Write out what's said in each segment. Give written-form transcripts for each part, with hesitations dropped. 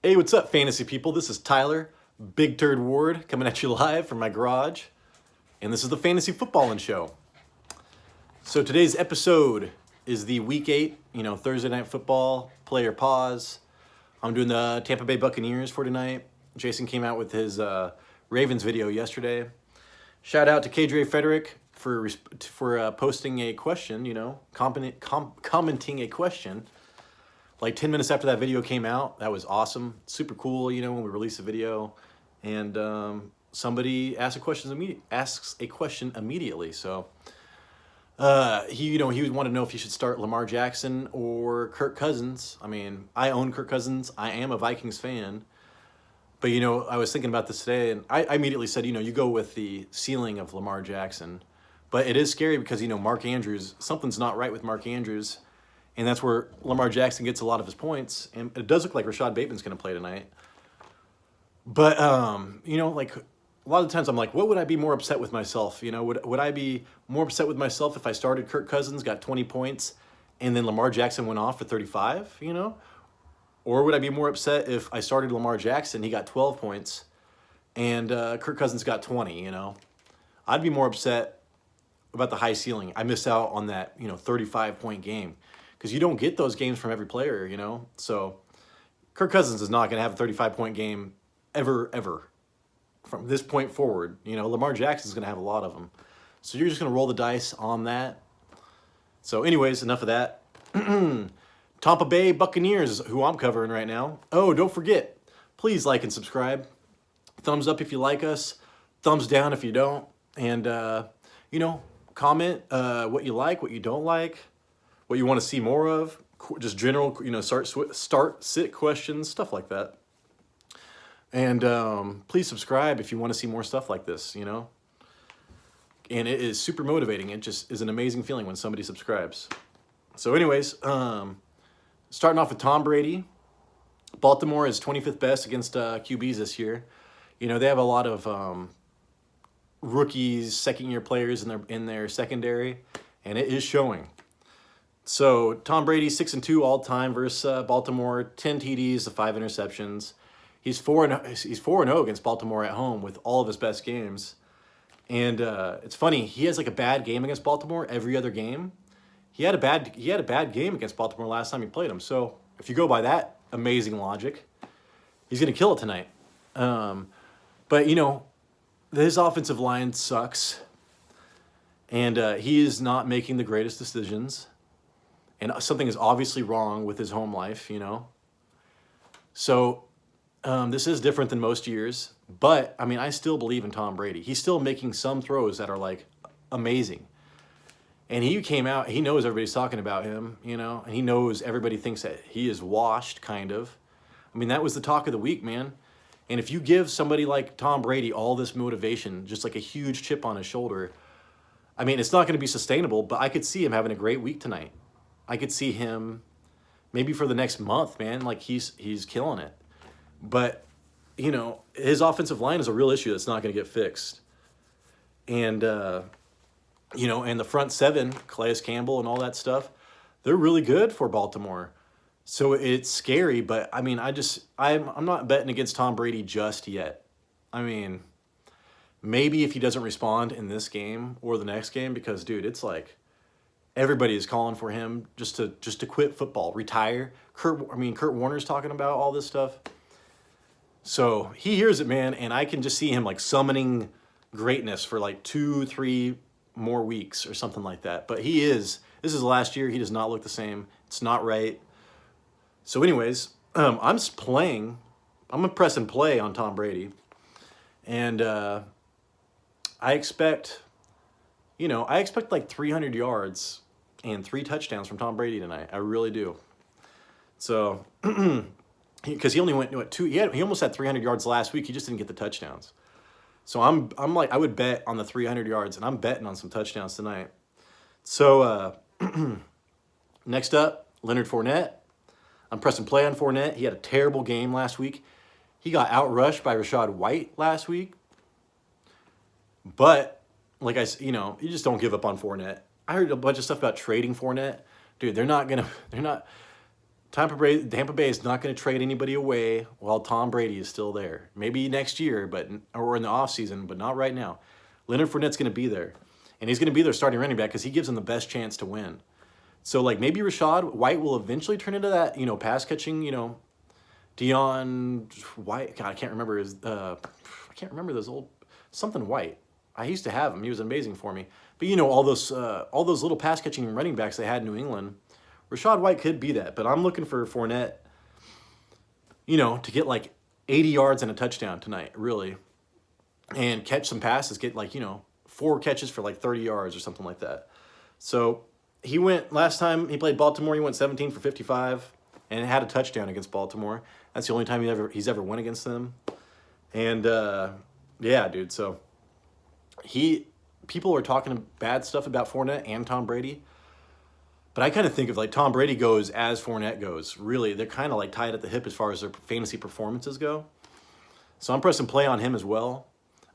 Hey, what's up, fantasy people? This is Tyler, Big Turd Ward, coming at you live from my garage. And this is the Fantasy Footballin' Show. So today's episode is the Week 8, Thursday Night Football, player pause. I'm doing the Tampa Bay Buccaneers for tonight. Jason came out with his Ravens video yesterday. Shout out to Cade Frederick for posting a question, commenting a question. Like 10 minutes after that video came out. That was awesome. Super cool, when we release a video. And somebody asks a question immediately. So he wanted to know if he should start Lamar Jackson or Kirk Cousins. I mean, I own Kirk Cousins. I am a Vikings fan. But, I was thinking about this today, and I immediately said, you go with the ceiling of Lamar Jackson. But it is scary because, Mark Andrews, something's not right with Mark Andrews. And that's where Lamar Jackson gets a lot of his points. And it does look like Rashad Bateman's going to play tonight. But, like a lot of times I'm like, what would I be more upset with myself? Would I be more upset with myself if I started Kirk Cousins, got 20 points, and then Lamar Jackson went off for 35, Or would I be more upset if I started Lamar Jackson, he got 12 points, and Kirk Cousins got 20, I'd be more upset about the high ceiling. I missed out on that, 35-point game. Because you don't get those games from every player, So Kirk Cousins is not going to have a 35-point game ever. From this point forward, Lamar Jackson's going to have a lot of them. So you're just going to roll the dice on that. So anyways, enough of that. Tampa Bay Buccaneers, who I'm covering right now. Oh, don't forget, please like and subscribe. Thumbs up if you like us. Thumbs down if you don't. And, comment what you like, what you don't like. What you want to see more of, just general, start, sit questions, stuff like that. And please subscribe if you want to see more stuff like this, And it is super motivating. It just is an amazing feeling when somebody subscribes. So anyways, starting off with Tom Brady. Baltimore is 25th best against QBs this year. They have a lot of rookies, second-year players in their secondary, and it is showing. So Tom Brady 6-2 all time versus Baltimore, 10 TDs, 5 interceptions. He's 4-0 against Baltimore at home with all of his best games. And it's funny, he has like a bad game against Baltimore every other game. He had a bad game against Baltimore last time he played him. So if you go by that amazing logic, he's going to kill it tonight. But his offensive line sucks, and he is not making the greatest decisions. And something is obviously wrong with his home life, So this is different than most years. But, I still believe in Tom Brady. He's still making some throws that are, like, amazing. And he came out, he knows everybody's talking about him, And he knows everybody thinks that he is washed, kind of. That was the talk of the week, man. And if you give somebody like Tom Brady all this motivation, just like a huge chip on his shoulder, it's not going to be sustainable, but I could see him having a great week tonight. I could see him maybe for the next month, man. Like, he's killing it. But, his offensive line is a real issue that's not going to get fixed. And, and the front seven, Calais Campbell and all that stuff, they're really good for Baltimore. So it's scary, but, I'm not betting against Tom Brady just yet. Maybe if he doesn't respond in this game or the next game, because, dude, it's like, everybody is calling for him just to quit football, retire. Kurt Warner's talking about all this stuff. So he hears it, man, and I can just see him like summoning greatness for like 2-3 more weeks or something like that. But this is last year. He does not look the same. It's not right. So anyways, I'm going to press and play on Tom Brady. And I expect like 300 yards and 3 touchdowns from Tom Brady tonight. I really do. So, because he only went 2. He almost had 300 yards last week. He just didn't get the touchdowns. So I'm like, I would bet on the 300 yards, and I'm betting on some touchdowns tonight. So next up, Leonard Fournette. I'm pressing play on Fournette. He had a terrible game last week. He got outrushed by Rachaad White last week. But like you just don't give up on Fournette. I heard a bunch of stuff about trading Fournette. Dude, they're not Tampa Bay is not going to trade anybody away while Tom Brady is still there. Maybe next year, or in the offseason, but not right now. Leonard Fournette's going to be there. And he's going to be their starting running back because he gives them the best chance to win. So, like, maybe Rachaad White will eventually turn into that, pass catching, Dion White. God, I can't remember those old, something White. I used to have him. He was amazing for me. But, all those little pass catching running backs they had in New England, Rachaad White could be that. But I'm looking for Fournette, to get like 80 yards and a touchdown tonight, really. And catch some passes, get 4 catches for like 30 yards or something like that. So he went, last time he played Baltimore, he went 17 for 55 and had a touchdown against Baltimore. That's the only time he's ever won against them. And yeah, dude, so people are talking bad stuff about Fournette and Tom Brady. But I kind of think of like Tom Brady goes as Fournette goes. Really, they're kind of like tied at the hip as far as their fantasy performances go. So I'm pressing play on him as well.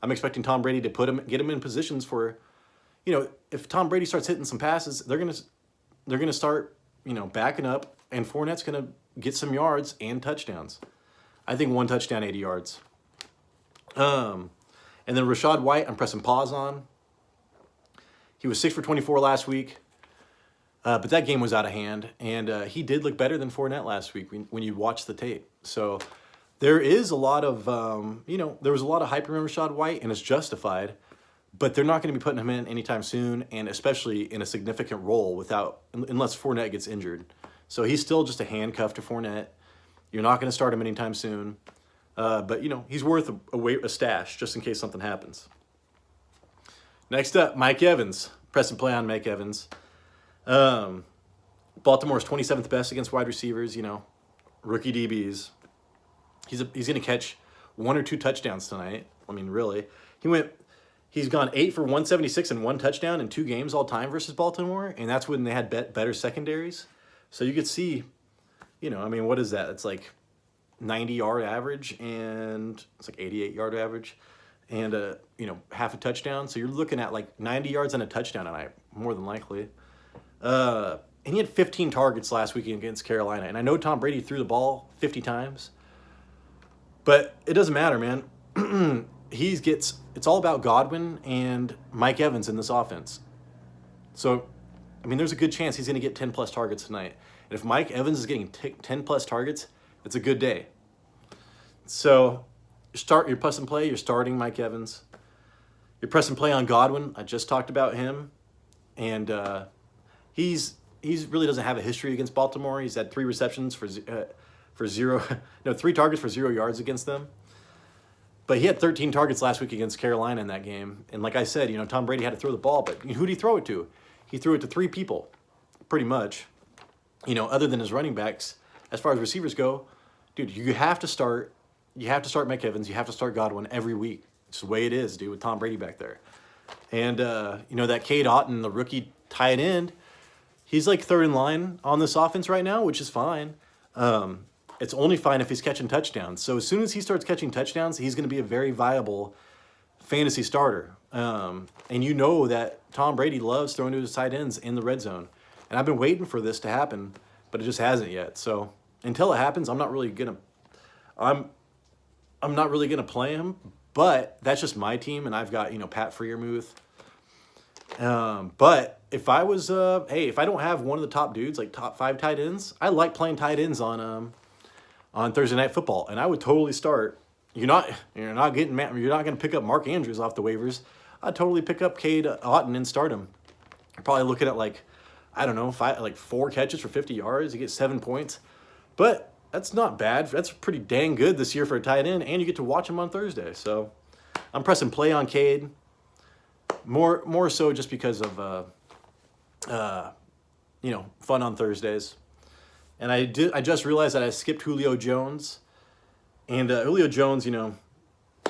I'm expecting Tom Brady to get him in positions for, if Tom Brady starts hitting some passes, they're gonna start, backing up, and Fournette's gonna get some yards and touchdowns. I think 1 touchdown, 80 yards. And then Rachaad White, I'm pressing pause on. He was 6 for 24 last week, but that game was out of hand, and he did look better than Fournette last week when you watch the tape. So there is a lot of, there was a lot of hype around Rachaad White, and it's justified, but they're not going to be putting him in anytime soon, and especially in a significant role unless Fournette gets injured. So he's still just a handcuff to Fournette. You're not going to start him anytime soon, but he's worth a stash just in case something happens. Next up, Mike Evans. Press and play on Mike Evans. Baltimore's 27th best against wide receivers. Rookie DBs. He's going to catch 1 or 2 touchdowns tonight. I mean, really. He's gone 8 for 176 and 1 touchdown in 2 games all time versus Baltimore, and that's when they had better secondaries. So you could see, what is that? It's like 90-yard average, and it's like 88-yard average, and half a touchdown. So you're looking at like 90 yards and a touchdown tonight, more than likely. And he had 15 targets last week against Carolina, and I know Tom Brady threw the ball 50 times. But it doesn't matter, man. It's all about Godwin and Mike Evans in this offense. So, there's a good chance he's going to get 10-plus targets tonight. And if Mike Evans is getting 10-plus targets, it's a good day. So, your press and play, you're starting Mike Evans. Your press and play on Godwin, I just talked about him. And he's really doesn't have a history against Baltimore. He's had 3 receptions for 3 targets for 0 yards against them. But he had 13 targets last week against Carolina in that game. And like I said, Tom Brady had to throw the ball, but who did he throw it to? He threw it to 3 people, pretty much. Other than his running backs, as far as receivers go, dude, you have to start Mike Evans, you have to start Godwin every week. It's the way it is, dude, with Tom Brady back there. And, that Cade, the rookie tight end, he's like 3rd in line on this offense right now, which is fine. It's only fine if he's catching touchdowns. So as soon as he starts catching touchdowns, he's going to be a very viable fantasy starter. And that Tom Brady loves throwing to his tight ends in the red zone. And I've been waiting for this to happen, but it just hasn't yet. So until it happens, I'm not really gonna play him. But that's just my team, and I've got Pat Freiermuth. But if I was if I don't have one of the top dudes, like top 5 tight ends, I like playing tight ends on Thursday Night Football, and I would totally start. You're not going to pick up Mark Andrews off the waivers. I'd totally pick up Cade Otton and start him. You're probably looking at 4 catches for 50 yards. You get 7 points, but that's not bad. That's pretty dang good this year for a tight end, and you get to watch him on Thursday. So I'm pressing play on Cade. More so just because of fun on Thursdays. And I just realized that I skipped Julio Jones. And Julio Jones,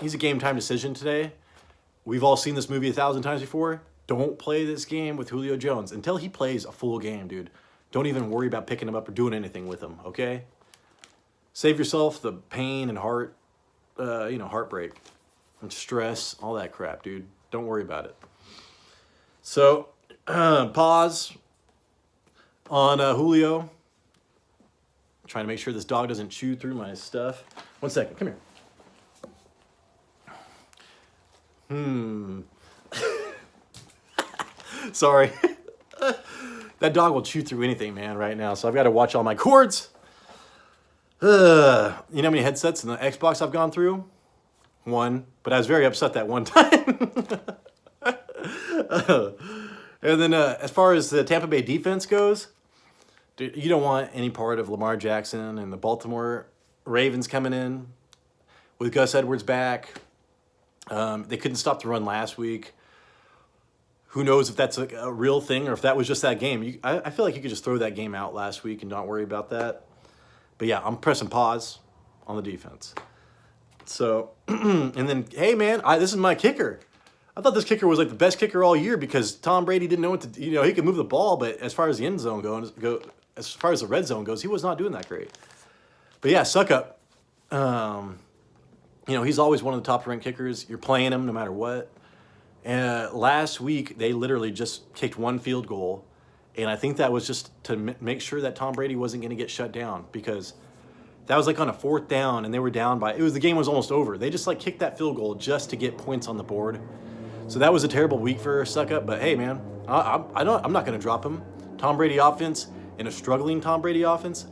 he's a game time decision today. We've all seen this movie 1,000 times before. Don't play this game with Julio Jones until he plays a full game, dude. Don't even worry about picking him up or doing anything with him, okay? Save yourself the pain and heartbreak and stress, all that crap, dude. Don't worry about it. So, pause on Julio. trying to make sure this dog doesn't chew through my stuff. 1 second, come here. Sorry. That dog will chew through anything, man, right now. So I've got to watch all my cords. You know how many headsets in the Xbox I've gone through? 1. But I was very upset that one time. And then as far as the Tampa Bay defense goes, dude, you don't want any part of Lamar Jackson and the Baltimore Ravens coming in with Gus Edwards back. They couldn't stop the run last week. Who knows if that's a real thing or if that was just that game. I feel like you could just throw that game out last week and not worry about that. But yeah, I'm pressing pause on the defense. So, and then, hey man, this is my kicker. I thought this kicker was like the best kicker all year because Tom Brady didn't know what to do. You know, he could move the ball, but as far as the end zone as far as the red zone goes, he was not doing that great. But yeah, suck up. You know, he's always one of the top ranked kickers. You're playing him no matter what. Last week, they literally just kicked 1 field goal. And I think that was just to make sure that Tom Brady wasn't going to get shut down because that was like on a 4th down and they were down by, the game was almost over. They just like kicked that field goal just to get points on the board. So that was a terrible week for Suck Up. But hey, man, I'm not going to drop him. Tom Brady offense and a struggling Tom Brady offense,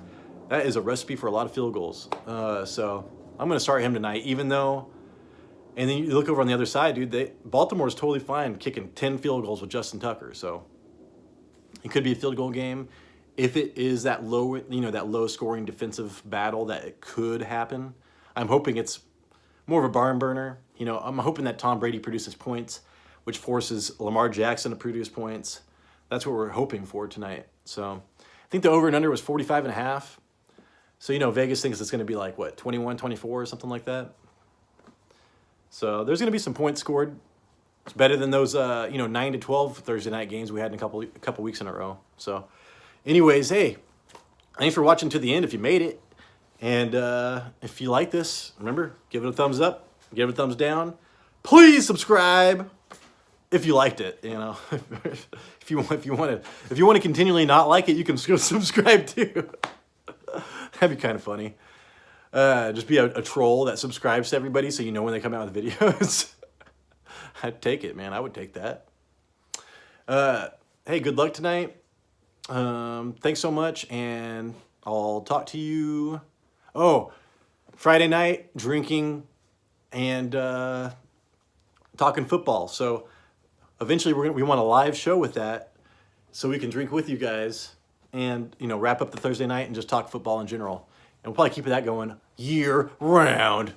that is a recipe for a lot of field goals. So I'm going to start him tonight, even though. And then you look over on the other side, dude. Baltimore's totally fine kicking 10 field goals with Justin Tucker. So it could be a field goal game. If it is that low, that low scoring defensive battle, that it could happen. I'm hoping it's more of a barn burner. I'm hoping that Tom Brady produces points, which forces Lamar Jackson to produce points. That's what we're hoping for tonight. So I think the over and under was 45.5. So, Vegas thinks it's going to be like, what, 21, 24 or something like that. So there's going to be some points scored. It's better than those, 9 to 12 Thursday night games we had in a couple weeks in a row. So anyways, hey, thanks for watching to the end if you made it. And if you like this, remember, give it a thumbs up, give it a thumbs down. Please subscribe if you liked it. If you want to continually not like it, you can subscribe too. That'd be kind of funny. Just be a troll that subscribes to everybody so you know when they come out with videos. I'd take it, man. I would take that. Hey, good luck tonight. Thanks so much, and I'll talk to you. Oh, Friday night, drinking and talking football. So eventually we want a live show with that so we can drink with you guys and, wrap up the Thursday night and just talk football in general. And we'll probably keep that going year round.